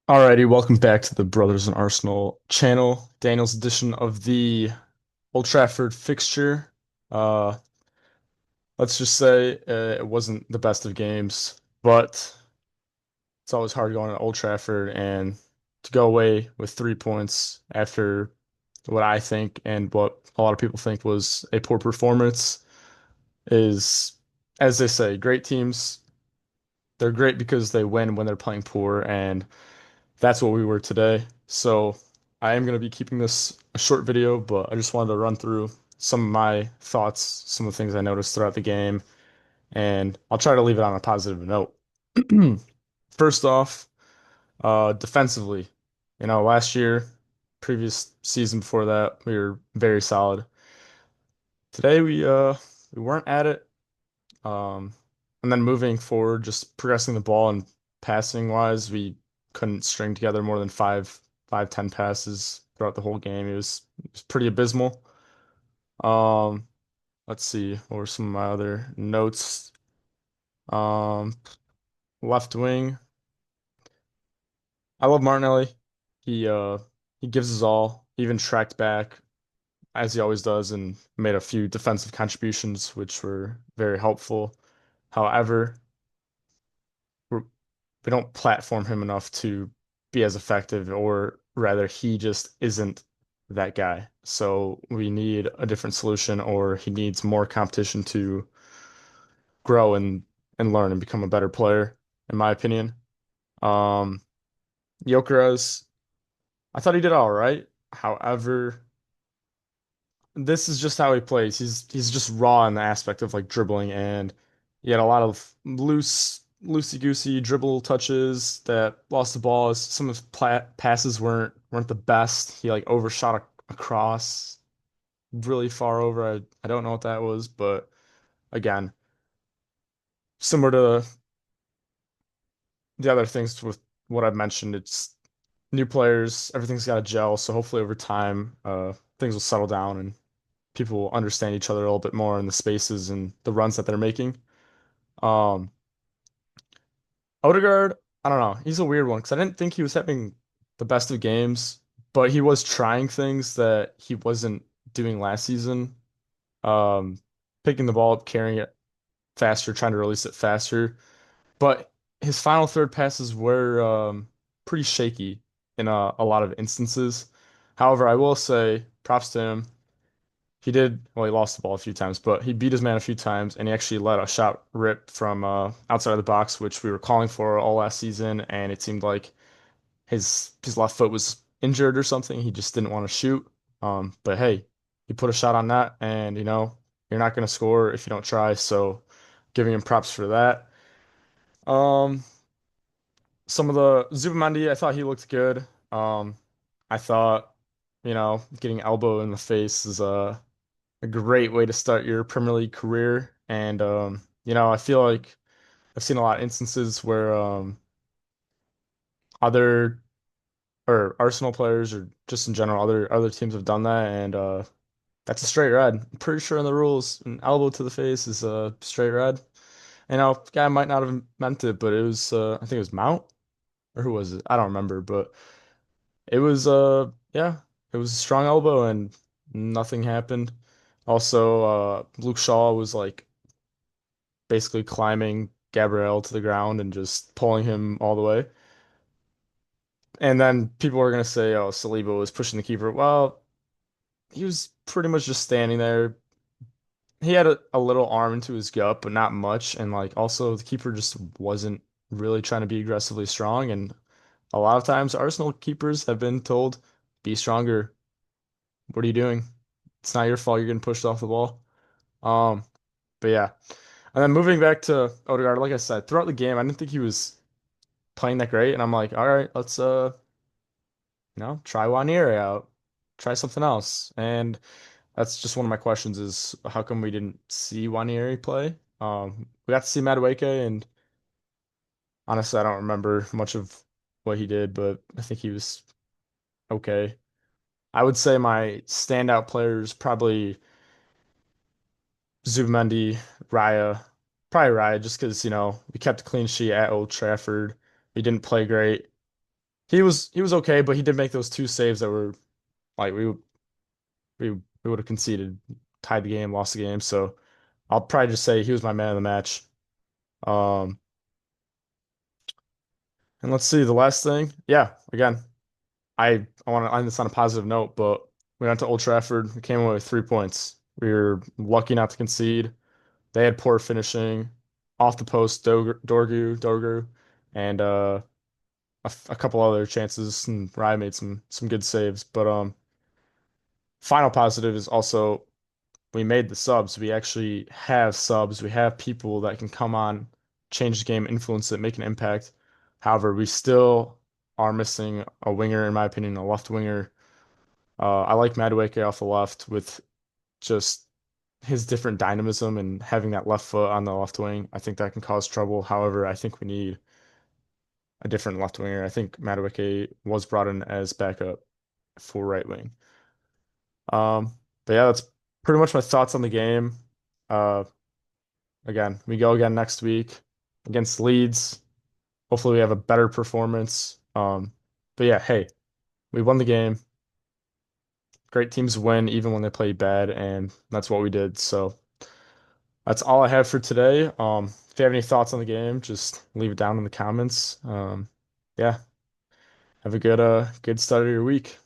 Alrighty, welcome back to the Brothers in Arsenal channel. Daniel's edition of the Old Trafford fixture. Uh, let's just say it wasn't the best of games, but it's always hard going to Old Trafford and to go away with 3 points after what I think and what a lot of people think was a poor performance is, as they say, great teams. They're great because they win when they're playing poor, and that's what we were today. So I am going to be keeping this a short video, but I just wanted to run through some of my thoughts, some of the things I noticed throughout the game, and I'll try to leave it on a positive note. First off, defensively, last year, previous season before that, we were very solid. Today we weren't at it. Um, and then moving forward, just progressing the ball and passing wise, we couldn't string together more than 10 passes throughout the whole game. It was pretty abysmal. Um, let's see, what were some of my other notes? Um, left wing. I love Martinelli. He gives his all, he even tracked back as he always does and made a few defensive contributions which were very helpful. However, we're we don't platform him enough to be as effective, or rather, he just isn't that guy. So we need a different solution, or he needs more competition to grow and learn and become a better player, in my opinion. Um, Gyökeres, I thought he did all right. However, this is just how he plays. He's just raw in the aspect of like dribbling, and he had a lot of loosey-goosey dribble touches that lost the ball. Some of his passes weren't the best. He like overshot a cross really far over. I don't know what that was, but again, similar to the other things with what I've mentioned, it's new players, everything's got to gel. So hopefully over time, things will settle down and people will understand each other a little bit more in the spaces and the runs that they're making. Um, Odegaard, I don't know. He's a weird one because I didn't think he was having the best of games, but he was trying things that he wasn't doing last season. Um, Picking the ball up, carrying it faster, trying to release it faster. But his final third passes were pretty shaky in a lot of instances. However, I will say props to him. He lost the ball a few times, but he beat his man a few times, and he actually let a shot rip from outside of the box, which we were calling for all last season, and it seemed like his left foot was injured or something. He just didn't want to shoot. But hey, he put a shot on that, and you're not going to score if you don't try. So, giving him props for that. Um, some of the Zubamendi, I thought he looked good. I thought, getting elbow in the face is a great way to start your Premier League career. And I feel like I've seen a lot of instances where other or Arsenal players or just in general other teams have done that, and that's a straight red. I'm pretty sure in the rules, an elbow to the face is a straight red. Guy might not have meant it, but it was I think it was Mount, or who was it? I don't remember, but it was yeah, it was a strong elbow and nothing happened. Also, Luke Shaw was like basically climbing Gabriel to the ground and just pulling him all the way. And then people were gonna say, "Oh, Saliba was pushing the keeper." Well, he was pretty much just standing there. He had a little arm into his gut, but not much. And like also the keeper just wasn't really trying to be aggressively strong. And a lot of times Arsenal keepers have been told, "Be stronger. What are you doing? It's not your fault. You're getting pushed off the ball." Um, but yeah. And then moving back to Odegaard, like I said, throughout the game, I didn't think he was playing that great, and I'm like, all right, let's try Waneri out, try something else. And that's just one of my questions is how come we didn't see Waneri play? We got to see Madueke, and honestly, I don't remember much of what he did, but I think he was okay. I would say my standout players probably Zubimendi, Raya, probably Raya, just because we kept a clean sheet at Old Trafford. We didn't play great. he was okay, but he did make those two saves that were like we would have conceded, tied the game, lost the game. So I'll probably just say he was my man of the match. Um, and let's see the last thing. Yeah, again, I want to end this on a positive note, but we went to Old Trafford. We came away with 3 points. We were lucky not to concede. They had poor finishing, off the post, Dorgu, and a couple other chances, and Rye made some good saves. But final positive is also we made the subs. We actually have subs. We have people that can come on, change the game, influence it, make an impact. However, we still are missing a winger, in my opinion, a left winger. I like Madueke off the left with just his different dynamism and having that left foot on the left wing. I think that can cause trouble. However, I think we need a different left winger. I think Madueke was brought in as backup for right wing. Um, but yeah, that's pretty much my thoughts on the game. Uh, Again, we go again next week against Leeds. Hopefully, we have a better performance. But yeah, hey, we won the game. Great teams win even when they play bad, and that's what we did. So that's all I have for today. If you have any thoughts on the game, just leave it down in the comments. Yeah, have a good start of your week.